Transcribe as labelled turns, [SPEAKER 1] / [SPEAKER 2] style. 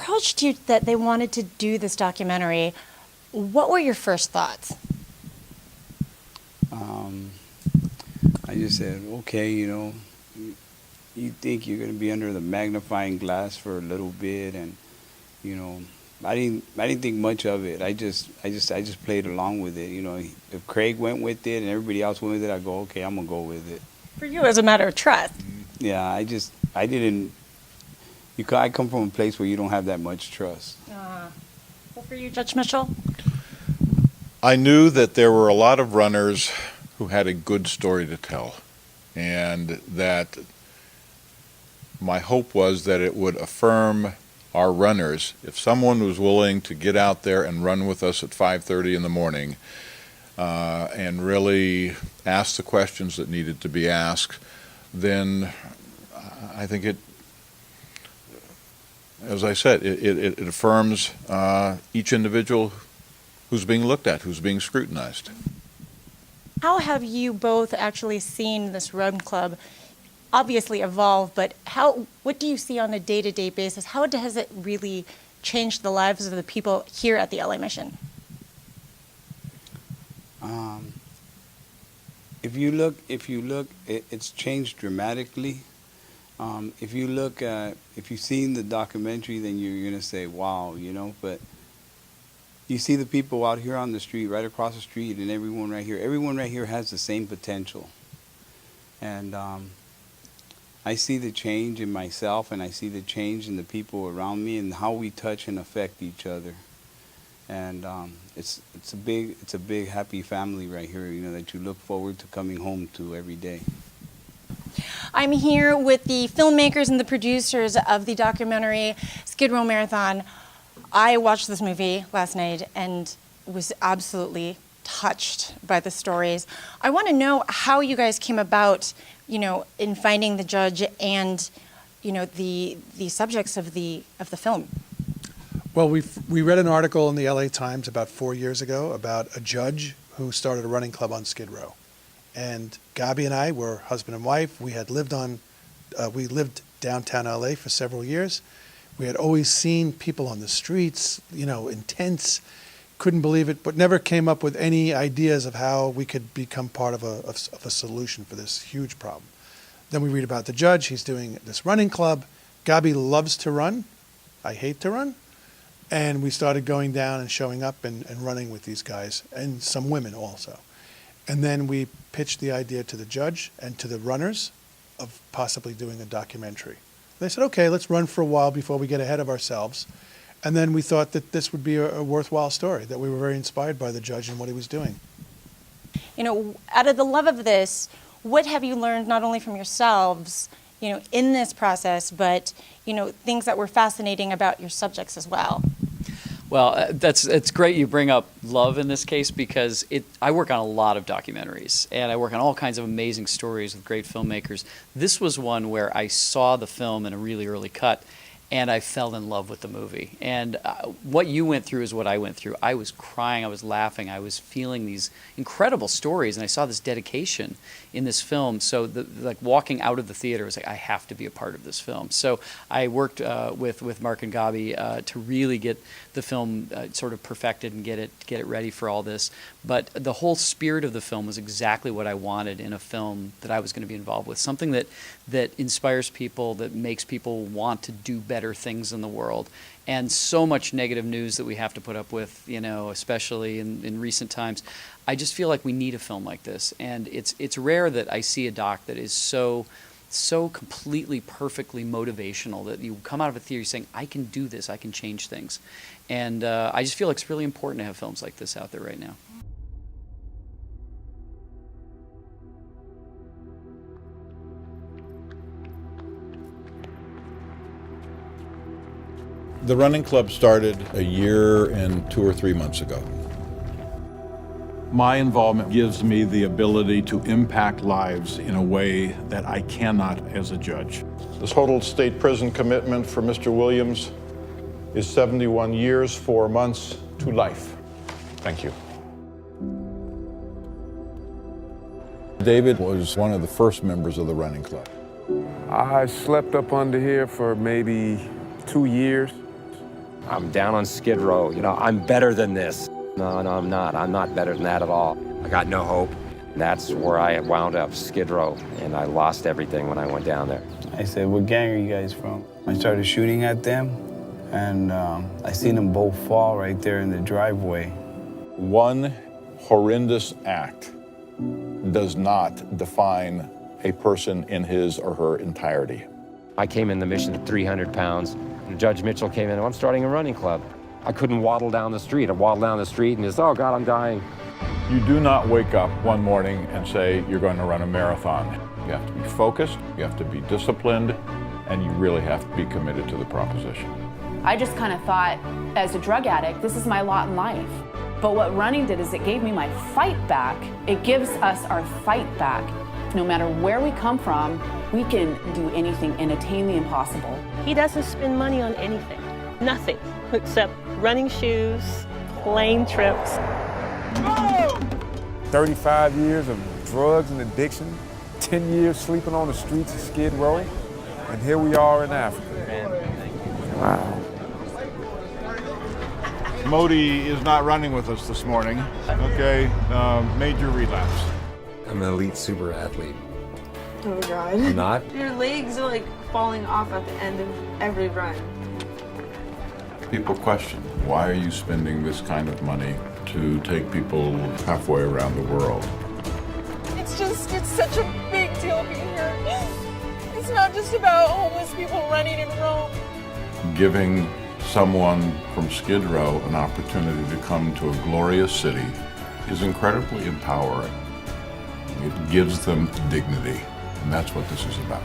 [SPEAKER 1] approached you that they wanted to do this documentary, what were your first thoughts?
[SPEAKER 2] I just said, okay, you think you're going to be under the magnifying glass for a little bit, and I didn't think much of it. I just played along with it. If Craig went with it and everybody else went with it, I go, okay, I'm gonna go with it.
[SPEAKER 1] For you, as a matter of trust.
[SPEAKER 2] Yeah, I didn't. I come from a place where you don't have that much trust.
[SPEAKER 1] Well, for you, Judge Mitchell?
[SPEAKER 3] I knew that there were a lot of runners who had a good story to tell, and that my hope was that it would affirm our runners. If someone was willing to get out there and run with us at 5:30 in the morning and really ask the questions that needed to be asked, then I think it, as I said, it affirms each individual who's being looked at, who's being scrutinized.
[SPEAKER 1] How have you both actually seen this run club obviously evolve, but what do you see on a day-to-day basis? How has it really changed the lives of the people here at the LA Mission?
[SPEAKER 2] If you look, it's changed dramatically. If you've seen the documentary, then you're gonna say, wow, but you see the people out here on the street, right across the street, and everyone right here has the same potential. And I see the change in myself, and I see the change in the people around me, and how we touch and affect each other. And it's a big happy family right here, that you look forward to coming home to every day.
[SPEAKER 1] I'm here with the filmmakers and the producers of the documentary Skid Row Marathon. I watched this movie last night and was absolutely touched by the stories. I want to know how you guys came about, in finding the judge and, the subjects of the film.
[SPEAKER 4] Well, we read an article in the LA Times about 4 years ago about a judge who started a running club on Skid Row. And Gabi and I were husband and wife. We lived downtown LA for several years. We had always seen people on the streets, intense, couldn't believe it, but never came up with any ideas of how we could become part of a solution for this huge problem. Then we read about the judge. He's doing this running club. Gabi loves to run. I hate to run. And we started going down and showing up and running with these guys, and some women also. And then we pitched the idea to the judge and to the runners of possibly doing a documentary. They said, okay, let's run for a while before we get ahead of ourselves. And then we thought that this would be a worthwhile story, that we were very inspired by the judge and what he was doing.
[SPEAKER 1] Out of the love of this, what have you learned not only from yourselves, in this process, but, things that were fascinating about your subjects as well?
[SPEAKER 5] Well, it's great you bring up love in this case, because I work on a lot of documentaries, and I work on all kinds of amazing stories with great filmmakers. This was one where I saw the film in a really early cut, and I fell in love with the movie. And what you went through is what I went through. I was crying, I was laughing, I was feeling these incredible stories, and I saw this dedication in this film. So like walking out of the theater was like, I have to be a part of this film. So I worked with Mark and Gabi to really get the film sort of perfected and get it ready for all this. But the whole spirit of the film was exactly what I wanted in a film that I was going to be involved with. Something that inspires people, that makes people want to do better things in the world. And so much negative news that we have to put up with, especially in recent times. I just feel like we need a film like this. And it's rare that I see a doc that is so completely, perfectly motivational, that you come out of a theater saying, I can do this, I can change things. And I just feel like it's really important to have films like this out there right now.
[SPEAKER 3] The running club started a year and 2 or 3 months ago.
[SPEAKER 6] My involvement gives me the ability to impact lives in a way that I cannot as a judge.
[SPEAKER 7] The total state prison commitment for Mr. Williams is 71 years, 4 months to life. Thank you.
[SPEAKER 3] David was one of the first members of the running club.
[SPEAKER 8] I slept up under here for maybe 2 years. I'm down on Skid Row. You know, I'm better than this. No, I'm not. I'm not better than that at all. I got no hope. That's where I wound up, Skid Row, and I lost everything when I went down there.
[SPEAKER 2] I said, what gang are you guys from? I started shooting at them, and I seen them both fall right there in the driveway.
[SPEAKER 3] One horrendous act does not define a person in his or her entirety.
[SPEAKER 8] I came in the mission at 300 pounds, and Judge Mitchell came in, I'm starting a running club. I couldn't waddle down the street. I waddled down the street and just, oh God, I'm dying.
[SPEAKER 6] You do not wake up one morning and say you're going to run a marathon. You have to be focused, you have to be disciplined, and you really have to be committed to the proposition.
[SPEAKER 9] I just kind of thought, as a drug addict, this is my lot in life. But what running did is it gave me my fight back. It gives us our fight back. No matter where we come from, we can do anything and attain the impossible.
[SPEAKER 10] He doesn't spend money on anything, nothing, except running shoes, plane trips.
[SPEAKER 11] 35 years of drugs and addiction, 10 years sleeping on the streets of Skid Row, and here we are in Africa. Wow.
[SPEAKER 6] Modi is not running with us this morning. Okay, major relapse.
[SPEAKER 8] I'm an elite super athlete.
[SPEAKER 12] Oh God.
[SPEAKER 8] I'm not?
[SPEAKER 12] Your legs are like falling off at the end of every run.
[SPEAKER 6] People question, why are you spending this kind of money to take people halfway around the world?
[SPEAKER 1] It's such a big deal being here. It's not just about homeless people running in Rome.
[SPEAKER 6] Giving someone from Skid Row an opportunity to come to a glorious city is incredibly empowering. It gives them dignity, and that's what this is about.